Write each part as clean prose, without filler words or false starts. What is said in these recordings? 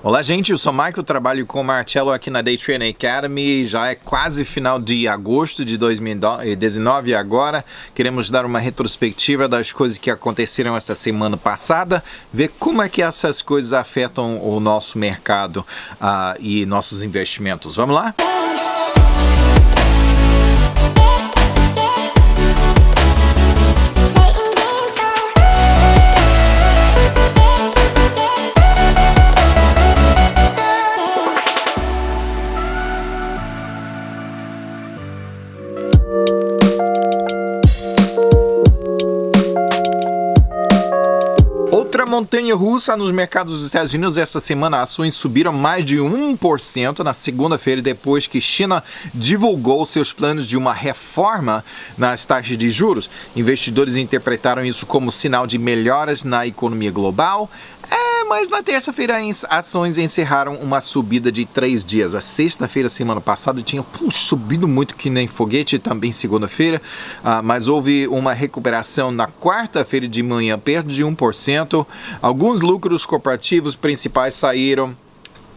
Olá, gente, eu sou o Michael, trabalho com o Marcello aqui na Day Trading Academy. Já é quase final de agosto de 2019 e agora queremos dar uma retrospectiva das coisas que aconteceram essa semana passada, ver como é que essas coisas afetam o nosso mercado e nossos investimentos. Vamos lá? Outra montanha russa nos mercados dos Estados Unidos. Essa semana ações subiram mais de 1% na segunda-feira, depois que China divulgou seus planos de uma reforma nas taxas de juros. Investidores interpretaram isso como sinal de melhoras na economia global. Mas na terça-feira as ações encerraram uma subida de 3 dias. A sexta-feira, semana passada, tinha subido muito que nem foguete, também segunda-feira, mas houve uma recuperação na quarta-feira de manhã, perto de 1%. Alguns lucros corporativos principais saíram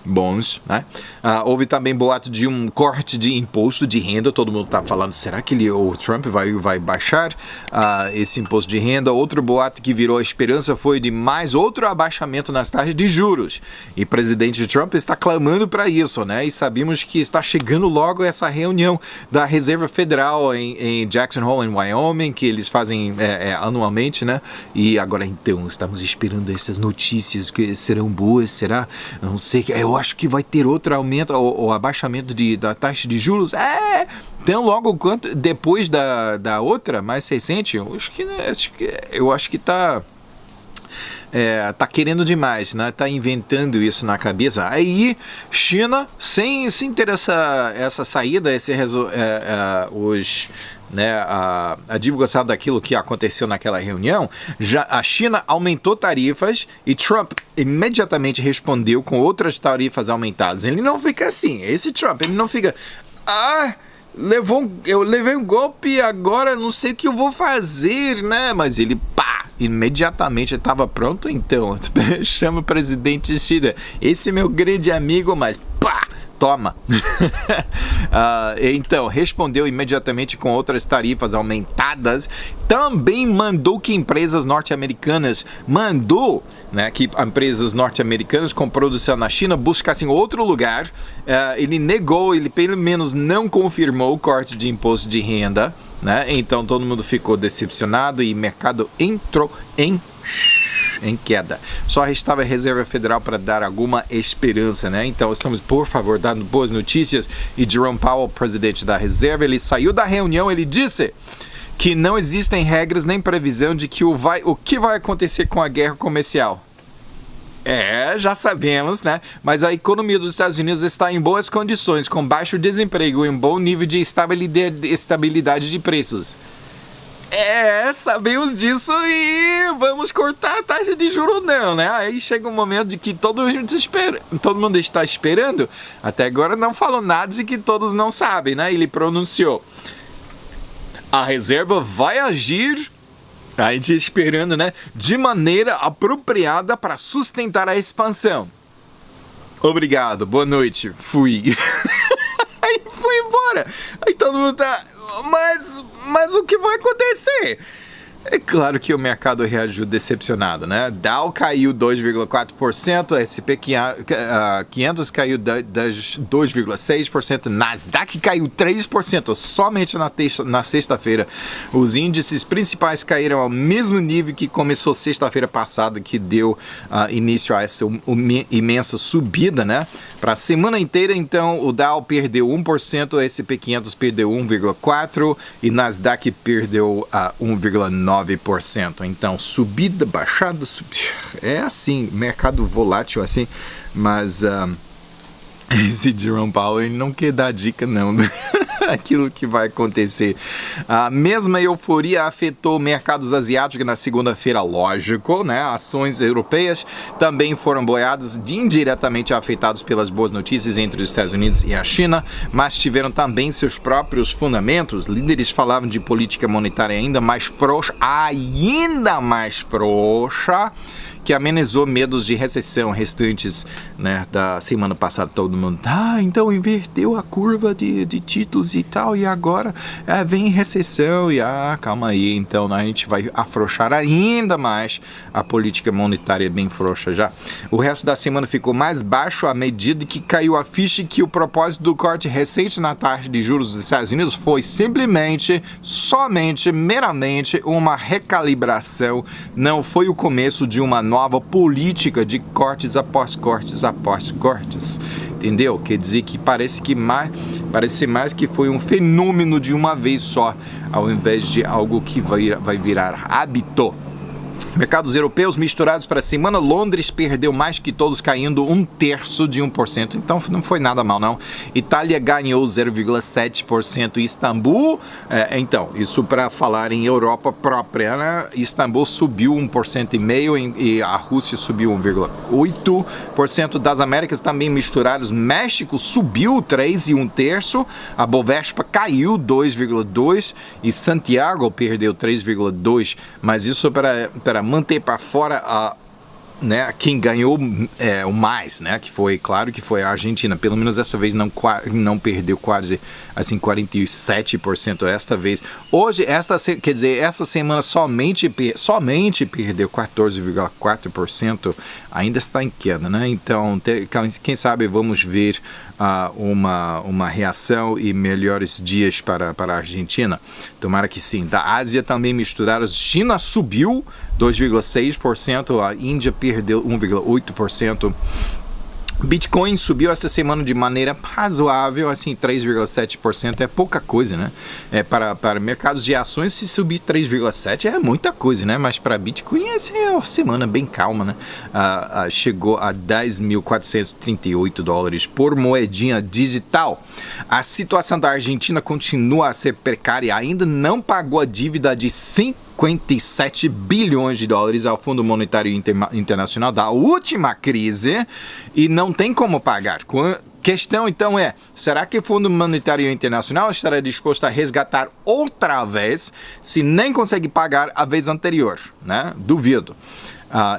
bons, né? Houve também boato de um corte de imposto de renda. Todo mundo está falando, será que o Trump vai baixar esse imposto de renda? Outro boato que virou esperança foi de mais outro abaixamento nas taxas de juros. E o presidente Trump está clamando para isso, né? E sabemos que está chegando logo essa reunião da Reserva Federal em Jackson Hole, em Wyoming, que eles fazem anualmente, né? E agora então estamos esperando essas notícias que serão boas, será? Não sei, eu acho que vai ter outro aumento ou abaixamento da taxa de juros. Então logo quanto depois da outra mais recente, eu acho que tá querendo demais, né? Tá inventando isso na cabeça. Aí China, sem ter essa saída, a divulgação daquilo que aconteceu naquela reunião, a China aumentou tarifas e Trump imediatamente respondeu com outras tarifas aumentadas. Ele não fica assim, esse Trump, ele não fica, eu levei um golpe, agora não sei o que eu vou fazer, né? Mas ele, imediatamente estava pronto, então chama o presidente China, esse é meu grande amigo, mas toma. Então, respondeu imediatamente com outras tarifas aumentadas. Também mandou que empresas norte-americanas, que empresas norte-americanas com produção na China buscassem outro lugar. Ele negou, ele pelo menos não confirmou o corte de imposto de renda, né? Então todo mundo ficou decepcionado e o mercado entrou em queda. Só restava a Reserva Federal para dar alguma esperança, né? Então estamos, por favor, dando boas notícias. E Jerome Powell, presidente da Reserva, ele saiu da reunião, ele disse que não existem regras nem previsão de que o que vai acontecer com a guerra comercial. Já sabemos, né? Mas a economia dos Estados Unidos está em boas condições, com baixo desemprego e um bom nível de estabilidade de preços. Sabemos disso e vamos cortar a taxa de juros não, né? Aí chega um momento de que todo mundo está esperando. Até agora não falou nada de que todos não sabem, né? Ele pronunciou: a reserva vai agir, a gente esperando, né? De maneira apropriada para sustentar a expansão. Obrigado, boa noite, fui. Aí fui embora. Aí todo mundo tá... Mas o que vai acontecer? É claro que o mercado reagiu decepcionado, né? Dow caiu 2,4%, S&P 500 caiu 2,6%, Nasdaq caiu 3%, somente na sexta-feira. Os índices principais caíram ao mesmo nível que começou sexta-feira passada, que deu início a essa imensa subida, né? Para a semana inteira, então, o Dow perdeu 1%, o S&P 500 perdeu 1,4% e Nasdaq perdeu 1,9%. Então, subida, baixada, é assim, mercado volátil assim, mas esse Jerome Powell, ele não quer dar dica não, aquilo que vai acontecer. A mesma euforia afetou mercados asiáticos na segunda-feira, lógico, né? Ações europeias também foram boiadas, indiretamente afetadas pelas boas notícias entre os Estados Unidos e a China, mas tiveram também seus próprios fundamentos. Líderes falavam de política monetária ainda mais frouxa, que amenizou medos de recessão restantes, né, da semana passada. Todo mundo, então inverteu a curva de títulos e tal, e agora vem recessão, e calma aí, então a gente vai afrouxar ainda mais a política monetária bem frouxa já. O resto da semana ficou mais baixo à medida que caiu a ficha que o propósito do corte recente na taxa de juros dos Estados Unidos foi meramente uma recalibração, não foi o começo de uma nova política de cortes após cortes após cortes, entendeu? Quer dizer que parece mais que foi um fenômeno de uma vez só, ao invés de algo que vai virar hábito. Mercados europeus misturados para a semana. Londres perdeu mais que todos, caindo 1/3%, então não foi nada mal não. Itália ganhou 0,7%. Istambul, então, isso para falar em Europa própria, né? Istambul subiu 1,5% e a Rússia subiu 1,8%. Das Américas também misturados. México subiu 3,1%. A Bovespa caiu 2,2% e Santiago perdeu 3,2%, mas isso para manter para fora né, quem ganhou o mais, né, que foi, claro que foi a Argentina, pelo menos dessa vez não perdeu quase assim 47% esta vez. Hoje, quer dizer, essa semana somente perdeu 14,4%, ainda está em queda, né? Então, quem sabe vamos ver uma reação e melhores dias para a Argentina. Tomara que sim. Da Ásia também misturados. China subiu 2,6%, a Índia perdeu 1,8%. Bitcoin subiu esta semana de maneira razoável, assim, 3,7%, é pouca coisa, né? Para mercados de ações, se subir 3,7% é muita coisa, né? Mas para Bitcoin, essa é uma semana bem calma, né? Chegou a $10.438 por moedinha digital. A situação da Argentina continua a ser precária, ainda não pagou a dívida de 57 bilhões de dólares ao Fundo Monetário Internacional da última crise e não tem como pagar. Questão então será que o Fundo Monetário Internacional estará disposto a resgatar outra vez se nem consegue pagar a vez anterior, né? Duvido.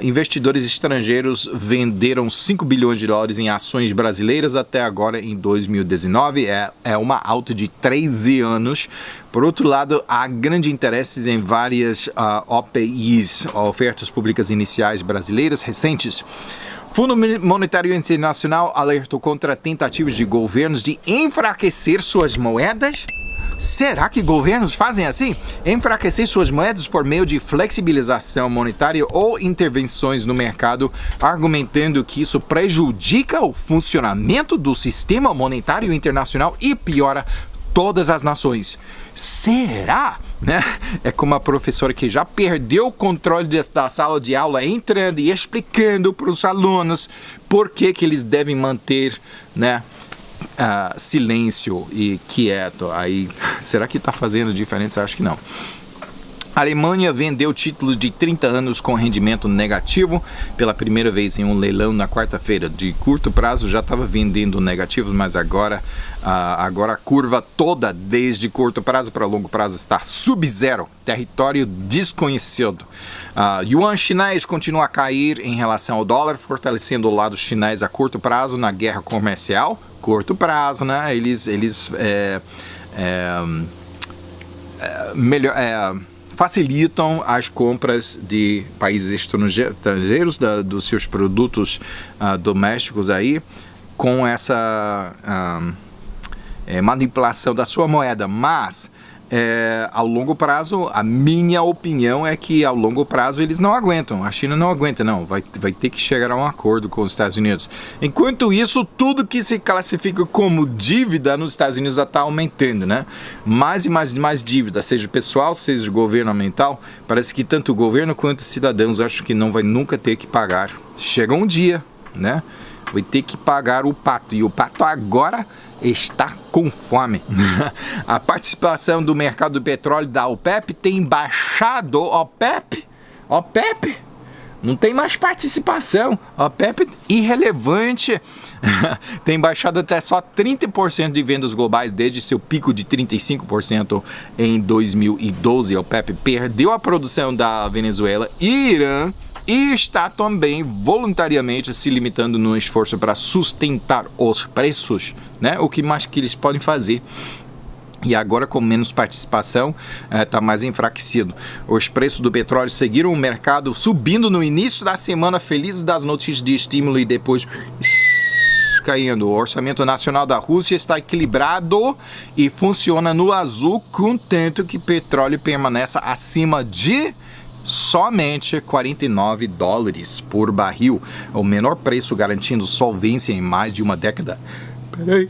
Investidores estrangeiros venderam 5 bilhões de dólares em ações brasileiras até agora em 2019, é uma alta de 13 anos. Por outro lado, há grande interesse em várias OPIs, ofertas públicas iniciais brasileiras recentes. Fundo Monetário Internacional alertou contra tentativas de governos de enfraquecer suas moedas. Será que governos fazem assim? Enfraquecer suas moedas por meio de flexibilização monetária ou intervenções no mercado, argumentando que isso prejudica o funcionamento do sistema monetário internacional e piora todas as nações. Será? Né? É como a professora que já perdeu o controle da sala de aula, entrando e explicando para os alunos por que eles devem manter, né, silêncio e quieto. Aí, será que está fazendo diferença? Acho que não. A Alemanha vendeu títulos de 30 anos com rendimento negativo pela primeira vez em um leilão na quarta-feira. De curto prazo já estava vendendo negativos, mas agora a curva toda, desde curto prazo para longo prazo, está sub-zero, território desconhecido. Yuan chinês continua a cair em relação ao dólar, fortalecendo o lado chinês a curto prazo na guerra comercial. Curto prazo, né? Eles facilitam as compras de países estrangeiros dos seus produtos domésticos aí, com essa manipulação da sua moeda, mas ao longo prazo, a minha opinião é que ao longo prazo eles não aguentam, a China não aguenta não, vai ter que chegar a um acordo com os Estados Unidos. Enquanto isso, tudo que se classifica como dívida nos Estados Unidos já está aumentando, né? Mais e mais dívida, seja pessoal, seja governamental. Parece que tanto o governo quanto os cidadãos acham que não vai nunca ter que pagar. Chega um dia, né? Vai ter que pagar o pato, e o pato agora está com fome. A participação do mercado do petróleo da OPEP tem baixado. OPEP? Não tem mais participação. OPEP irrelevante. Tem baixado até só 30% de vendas globais desde seu pico de 35% em 2012. A OPEP perdeu a produção da Venezuela e Irã e está também voluntariamente se limitando no esforço para sustentar os preços, né? O que mais que eles podem fazer? E agora, com menos participação, está mais enfraquecido. Os preços do petróleo seguiram o mercado subindo no início da semana, felizes das notícias de estímulo, e depois caindo. O orçamento nacional da Rússia está equilibrado e funciona no azul, contanto que petróleo permaneça acima de somente $49 por barril, o menor preço, garantindo solvência em mais de uma década. Peraí.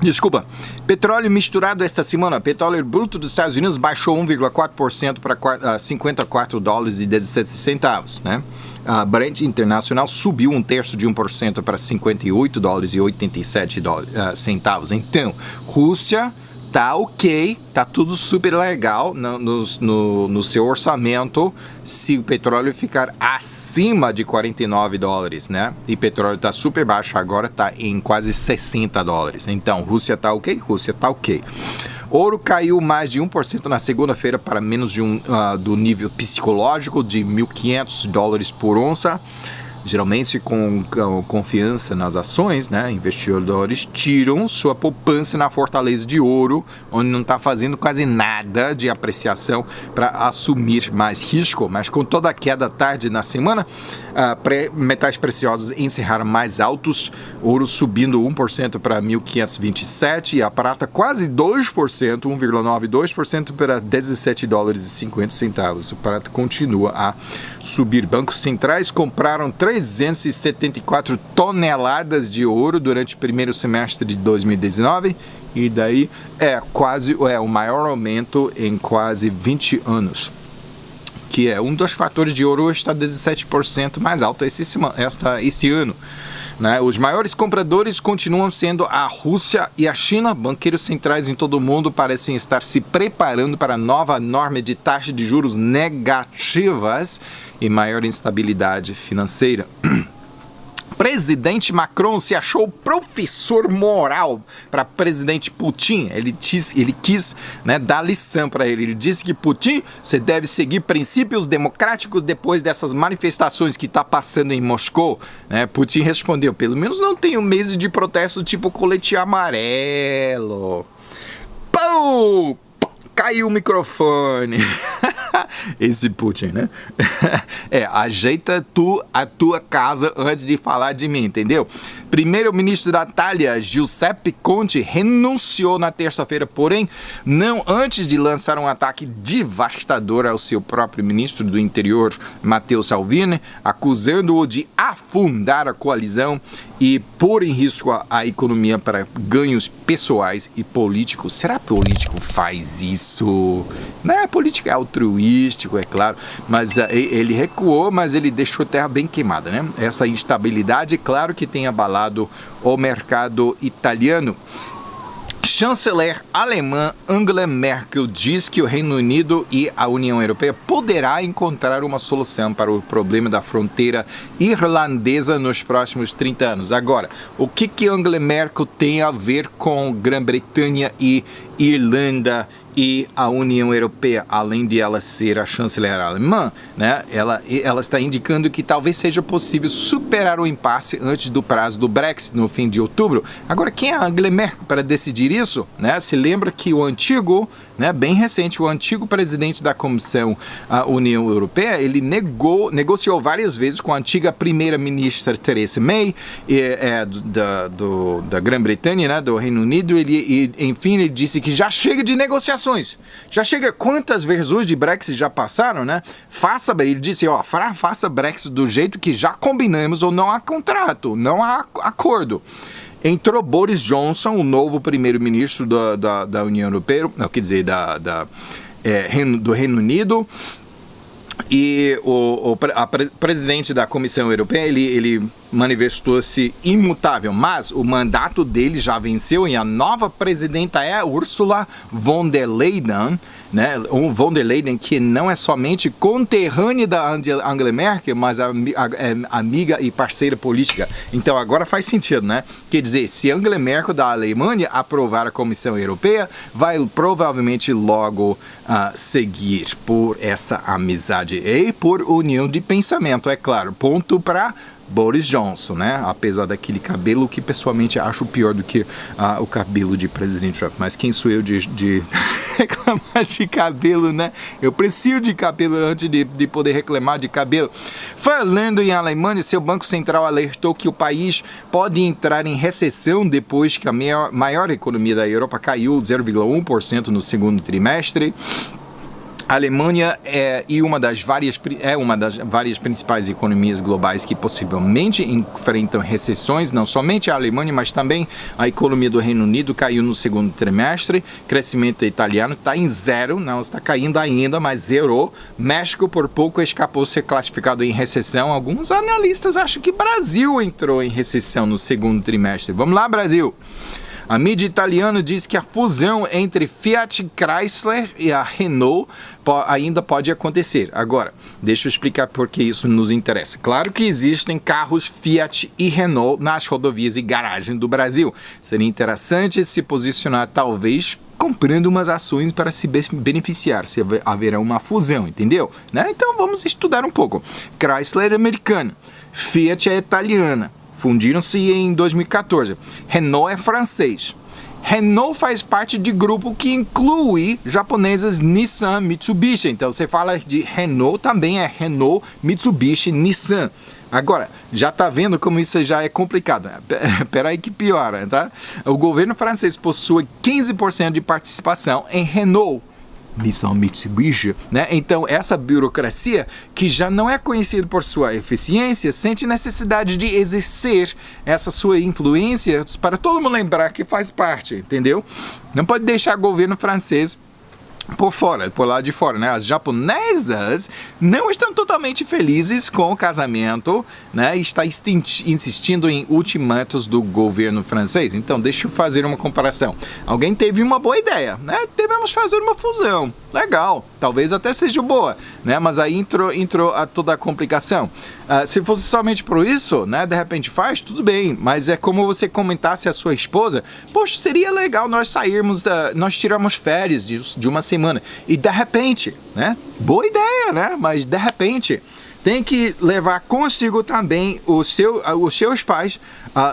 Desculpa. Petróleo misturado esta semana. Petróleo bruto dos Estados Unidos baixou 1,4% para $54,17, né? A Brent internacional subiu 0,1% para $58,87. Então, Rússia tá ok, tá tudo super legal no seu orçamento se o petróleo ficar acima de $49, né? E petróleo tá super baixo agora, tá em quase $60. Então, Rússia tá ok? Rússia tá ok. Ouro caiu mais de 1% na segunda-feira para menos de do nível psicológico de $1.500 por onça. Geralmente, com confiança nas ações, né, investidores tiram sua poupança na fortaleza de ouro, onde não está fazendo quase nada de apreciação para assumir mais risco. Mas com toda a queda tarde na semana, metais preciosos encerraram mais altos, ouro subindo 1% para 1.527 e a prata quase 2%, 1,92% para $17,50. O prata continua a subir. Bancos centrais compraram 374 toneladas de ouro durante o primeiro semestre de 2019 e daí o maior aumento em quase 20 anos, que é um dos fatores de ouro está 17% mais alto este ano. Né? Os maiores compradores continuam sendo a Rússia e a China. Banqueiros centrais em todo o mundo parecem estar se preparando para a nova norma de taxa de juros negativas e maior instabilidade financeira. Presidente Macron se achou professor moral para presidente Putin. Ele quis, né, dar lição para ele. Ele disse que Putin, você deve seguir princípios democráticos depois dessas manifestações que está passando em Moscou. Né? Putin respondeu, pelo menos não tem meses de protesto tipo colete amarelo. Pum! Caiu o microfone. Esse Putin, né? Ajeita a tua casa antes de falar de mim, entendeu? Primeiro-ministro da Itália, Giuseppe Conte, renunciou na terça-feira, porém, não antes de lançar um ataque devastador ao seu próprio ministro do interior, Matteo Salvini, acusando-o de afundar a coalizão e pôr em risco a economia para ganhos pessoais e políticos. Será que político faz isso? Não é, político é altruístico, é claro, mas ele recuou, mas ele deixou a terra bem queimada, né? Essa instabilidade, claro que tem abalado o mercado italiano. Chanceler alemã Angela Merkel diz que o Reino Unido e a União Europeia poderá encontrar uma solução para o problema da fronteira irlandesa nos próximos 30 anos. Agora, o que Angela Merkel tem a ver com Grã-Bretanha e Irlanda e a União Europeia, além de ela ser a chanceler alemã, né? Ela está indicando que talvez seja possível superar o impasse antes do prazo do Brexit, no fim de outubro. Agora, quem é a Angela Merkel para decidir isso? Né? Se lembra que o antigo, né, bem recente, o antigo presidente da Comissão, a União Europeia, ele negociou várias vezes com a antiga primeira-ministra Theresa May, da Grã-Bretanha, né, do Reino Unido, enfim, ele disse que já chega de negociações. Já chega, quantas versões de Brexit já passaram, né? Ele disse, faça Brexit do jeito que já combinamos ou não há contrato, não há acordo. Entrou Boris Johnson, o novo primeiro-ministro da União Europeia, quer dizer, do Reino Unido, e a presidente da Comissão Europeia, ele manifestou-se imutável, mas o mandato dele já venceu e a nova presidenta é Ursula von der Leyen, né? Von der Leyen, que não é somente conterrânea da Angela Merkel, mas amiga e parceira política. Então agora faz sentido, né? Quer dizer, se Angela Merkel da Alemanha aprovar a Comissão Europeia, vai provavelmente logo seguir por essa amizade e por união de pensamento, é claro. Ponto para Boris Johnson, né? Apesar daquele cabelo que pessoalmente acho pior do que o cabelo de presidente Trump. Mas quem sou eu de reclamar de cabelo, né? Eu preciso de cabelo antes de poder reclamar de cabelo. Falando em Alemanha, seu Banco Central alertou que o país pode entrar em recessão depois que a maior economia da Europa caiu 0,1% no segundo trimestre. A Alemanha é uma das várias principais economias globais que possivelmente enfrentam recessões. Não somente a Alemanha, mas também a economia do Reino Unido caiu no segundo trimestre. Crescimento italiano está em zero, não está caindo ainda, mas zerou. México por pouco escapou de ser classificado em recessão. Alguns analistas acham que o Brasil entrou em recessão no segundo trimestre. Vamos lá, Brasil! A mídia italiana diz que a fusão entre Fiat Chrysler e a Renault ainda pode acontecer. Agora, deixa eu explicar por que isso nos interessa. Claro que existem carros Fiat e Renault nas rodovias e garagens do Brasil. Seria interessante se posicionar, talvez, comprando umas ações para se beneficiar, se haverá uma fusão, entendeu? Né? Então vamos estudar um pouco. Chrysler é americana, Fiat é italiana. Fundiram-se em 2014. Renault é francês. Renault faz parte de grupo que inclui japonesas Nissan, Mitsubishi. Então, você fala de Renault, também é Renault, Mitsubishi, Nissan. Agora, já está vendo como isso já é complicado. Peraí que piora, tá? O governo francês possui 15% de participação em Renault, Nissan, Mitsubishi, né? Então essa burocracia, que já não é conhecida por sua eficiência, sente necessidade de exercer essa sua influência para todo mundo lembrar que faz parte, entendeu? Não pode deixar o governo francês por lá de fora, né? As japonesas não estão totalmente felizes com o casamento, né? E está insistindo em ultimatos do governo francês. Então, deixa eu fazer uma comparação. Alguém teve uma boa ideia, né? Devemos fazer uma fusão. Legal, talvez até seja boa, né? Mas aí entrou toda a complicação. Se fosse somente por isso, né? De repente faz, tudo bem. Mas é como você comentasse a sua esposa: poxa, seria legal nós sairmos, nós tiramos férias de uma semana. E de repente, né? Boa ideia, né? Mas de repente tem que levar consigo também os seus pais,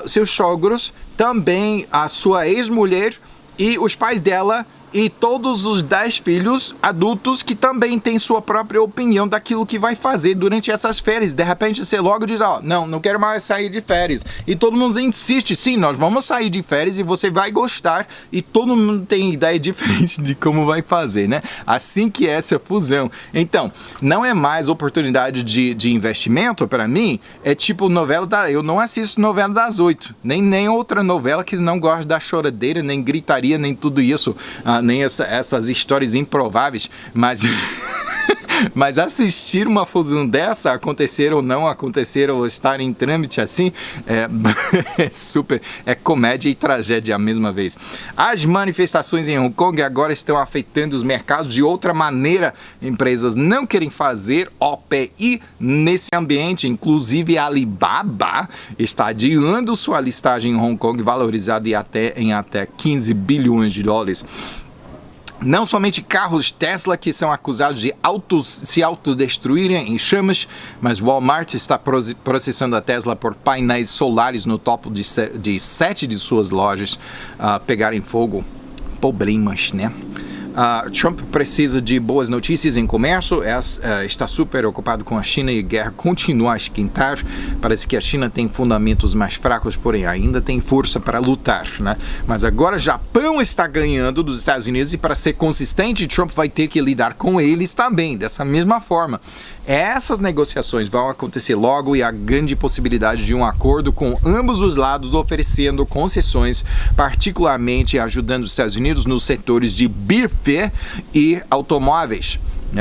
seus sogros, também a sua ex-mulher e os pais dela, e todos os 10 filhos adultos que também têm sua própria opinião daquilo que vai fazer durante essas férias. De repente você logo diz: não quero mais sair de férias. E todo mundo insiste: sim, nós vamos sair de férias e você vai gostar. E todo mundo tem ideia diferente de como vai fazer, né? Assim que é essa fusão. Então, não é mais oportunidade de investimento para mim. É tipo novela eu não assisto novela das 8. Nem outra novela que não gosta da choradeira, nem gritaria, nem tudo isso. Nem essas histórias improváveis, mas mas assistir uma fusão dessa, acontecer ou não acontecer, ou estar em trâmite assim, é comédia e tragédia à mesma vez. As manifestações em Hong Kong agora estão afetando os mercados de outra maneira. Empresas não querem fazer OPI nesse ambiente, inclusive a Alibaba está adiando sua listagem em Hong Kong, valorizada em até 15 bilhões de dólares. Não somente carros Tesla que são acusados de se autodestruírem em chamas, mas Walmart está processando a Tesla por painéis solares no topo de 7 de suas lojas pegarem fogo. Problemas, né? Trump precisa de boas notícias em comércio, está super ocupado com a China e a guerra continua a esquentar. Parece que a China tem fundamentos mais fracos, porém ainda tem força para lutar, né? Mas agora Japão está ganhando dos Estados Unidos e, para ser consistente, Trump vai ter que lidar com eles também, dessa mesma forma. Essas negociações vão acontecer logo e há grande possibilidade de um acordo com ambos os lados oferecendo concessões, particularmente ajudando os Estados Unidos nos setores de bife e automóveis.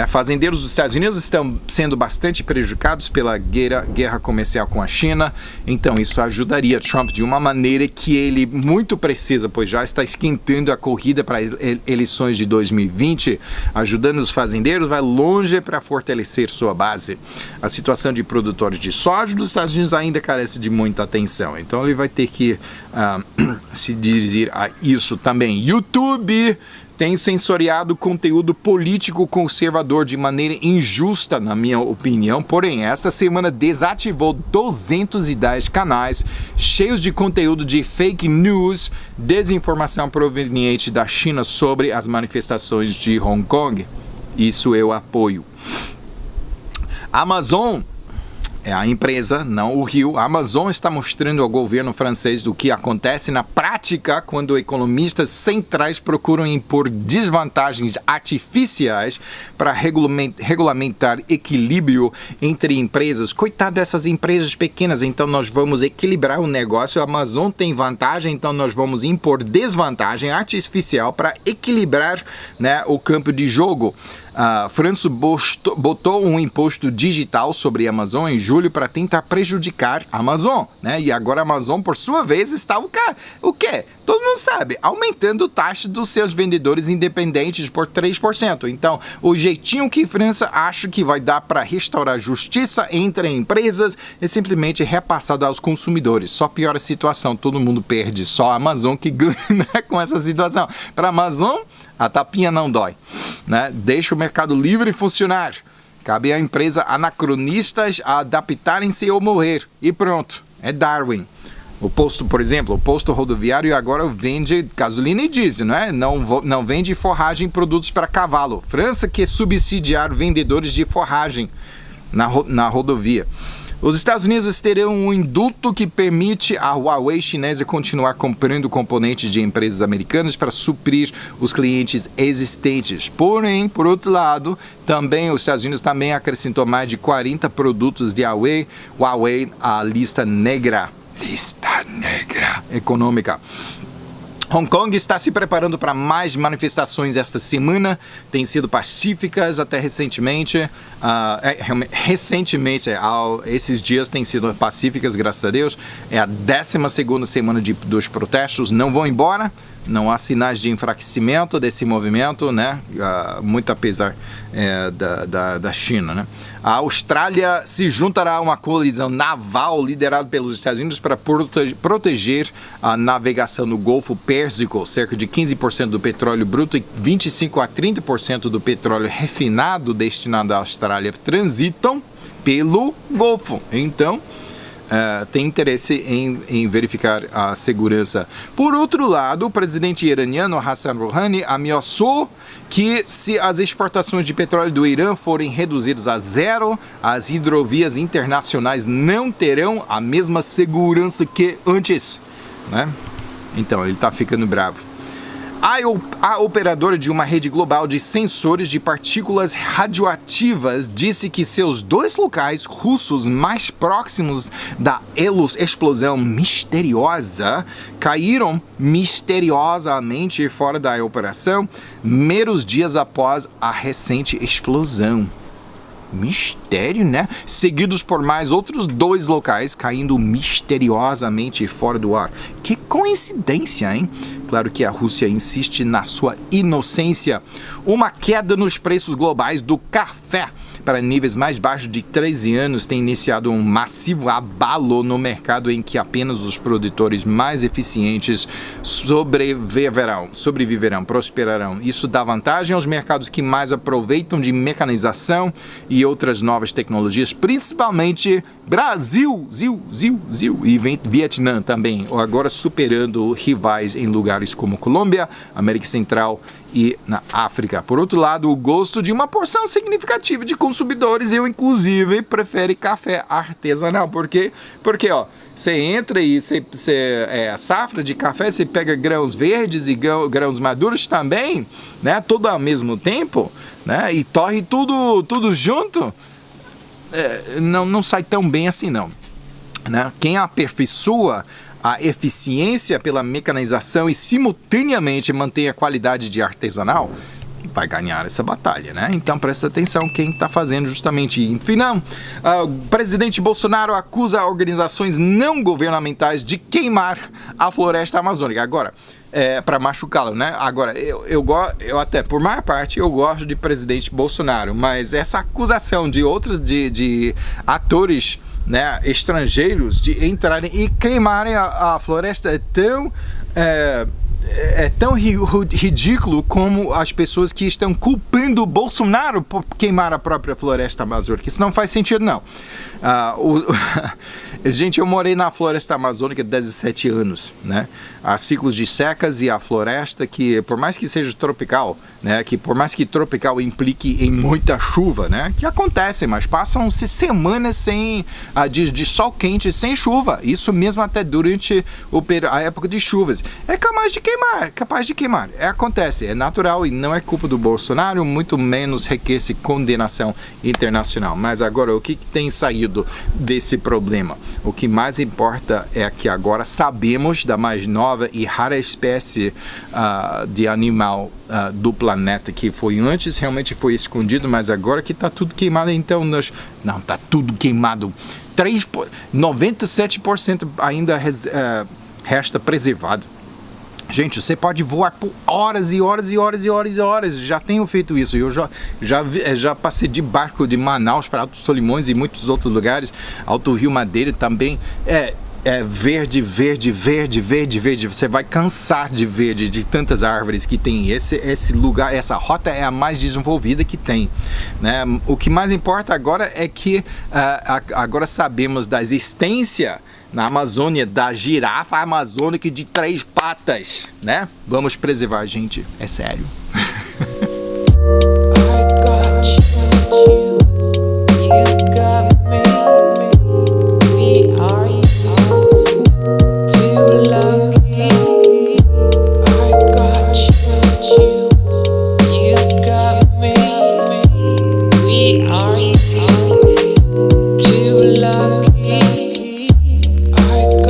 Fazendeiros dos Estados Unidos estão sendo bastante prejudicados pela guerra comercial com a China, então isso ajudaria Trump de uma maneira que ele muito precisa, pois já está esquentando a corrida para as eleições de 2020, ajudando os fazendeiros, vai longe para fortalecer sua base. A situação de produtores de soja dos Estados Unidos ainda carece de muita atenção, então ele vai ter que se dirigir a isso também. YouTube tem censuriado conteúdo político conservador de maneira injusta, na minha opinião. Porém, esta semana desativou 210 canais cheios de conteúdo de fake news, desinformação proveniente da China sobre as manifestações de Hong Kong. Isso eu apoio. Amazon é a empresa, não o rio. A Amazon está mostrando ao governo francês o que acontece na prática quando economistas centrais procuram impor desvantagens artificiais para regulamentar equilíbrio entre empresas. Coitado dessas empresas pequenas, então nós vamos equilibrar o negócio. A Amazon tem vantagem, então nós vamos impor desvantagem artificial para equilibrar, né, o campo de jogo. França botou um imposto digital sobre a Amazon em julho para tentar prejudicar a Amazon, né? E agora a Amazon, por sua vez, está o quê? Todo mundo sabe, aumentando a taxa dos seus vendedores independentes por 3%. Então, o jeitinho que a França acha que vai dar para restaurar justiça entre empresas é simplesmente repassado aos consumidores. Só piora a situação, todo mundo perde, só a Amazon que ganha com essa situação. Para a Amazon, a tapinha não dói, né? Deixa o mercado livre funcionar. Cabe à empresa anacronistas a adaptarem-se ou morrer. E pronto, é Darwin. O posto, por exemplo, o posto rodoviário agora vende gasolina e diesel, né? Não vende forragem e produtos para cavalo. França quer subsidiar vendedores de forragem na rodovia. Os Estados Unidos terão um indulto que permite à Huawei chinesa continuar comprando componentes de empresas americanas para suprir os clientes existentes. Porém, por outro lado, também os Estados Unidos também acrescentou mais de 40 produtos de Huawei à lista negra econômica. Hong Kong está se preparando para mais manifestações esta semana, têm sido pacíficas até recentemente. Esses dias têm sido pacíficas, graças a Deus. É a 12ª semana dos protestos, não vão embora. Não há sinais de enfraquecimento desse movimento, né? Muito apesar da China, né? A Austrália se juntará a uma coalizão naval liderada pelos Estados Unidos para proteger a navegação no Golfo Pérsico. Cerca de 15% do petróleo bruto e 25% a 30% do petróleo refinado destinado à Austrália transitam pelo Golfo. Então, tem interesse em verificar a segurança. Por outro lado, o presidente iraniano Hassan Rouhani ameaçou que se as exportações de petróleo do Irã forem reduzidas a zero, as hidrovias internacionais não terão a mesma segurança que antes, né? Então, ele está ficando bravo. A operadora de uma rede global de sensores de partículas radioativas disse que seus 2 locais russos mais próximos da explosão misteriosa caíram misteriosamente fora da operação meros dias após a recente explosão. Mistério, né? Seguidos por mais outros 2 locais caindo misteriosamente fora do ar. Que coincidência, hein? Claro que a Rússia insiste na sua inocência. Uma queda nos preços globais do café para níveis mais baixos de 13 anos tem iniciado um massivo abalo no mercado em que apenas os produtores mais eficientes sobreviverão, prosperarão. Isso dá vantagem aos mercados que mais aproveitam de mecanização e outras novas tecnologias, principalmente Brasil e Vietnã também, agora superando rivais em lugares como Colômbia, América Central e na África. Por outro lado, o gosto de uma porção significativa de consumidores, eu inclusive, prefere café artesanal. Porque ó, você entra e a safra de café, você pega grãos verdes e grãos maduros também, né? Tudo ao mesmo tempo, né? E torre tudo junto. Não sai tão bem assim, não, né? Quem aperfeiçoa a eficiência pela mecanização e simultaneamente mantém a qualidade de artesanal vai ganhar essa batalha, né? Então presta atenção quem está fazendo justamente. Enfim, o presidente Bolsonaro acusa organizações não governamentais de queimar a floresta amazônica. Agora, para machucá-lo, né? Agora, eu até, por maior parte, eu gosto de presidente Bolsonaro, mas essa acusação de outros, de atores, né, estrangeiros de entrarem e queimarem a floresta é tão ridículo como as pessoas que estão culpando o Bolsonaro por queimar a própria floresta amazônica. Isso não faz sentido, não. Gente, eu morei na floresta amazônica há 17 anos, né? Há ciclos de secas e a floresta que, por mais que seja tropical, né? Que por mais que tropical implique em muita chuva, né? Que acontece, mas passam-se semanas de sol quente sem chuva. Isso mesmo até durante a época de chuvas. É capaz de queimar. Acontece, é natural e não é culpa do Bolsonaro, muito menos requer condenação internacional. Mas agora, o que tem saído desse problema? O que mais importa é que agora sabemos da mais nova e rara espécie de animal do planeta, que antes realmente foi escondido, mas agora que está tudo queimado, então não, está tudo queimado. 97% ainda resta preservado. Gente, você pode voar por horas e horas e horas e horas e horas. Já tenho feito isso. Eu já passei de barco de Manaus para Alto Solimões e muitos outros lugares. Alto Rio Madeira também. Verde, verde, verde, verde, verde. Você vai cansar de verde, de tantas árvores que tem. Esse lugar, essa rota é a mais desenvolvida que tem, né? O que mais importa agora é que agora sabemos da existência na Amazônia da girafa amazônica de 3 patas, né? Vamos preservar, gente. É sério.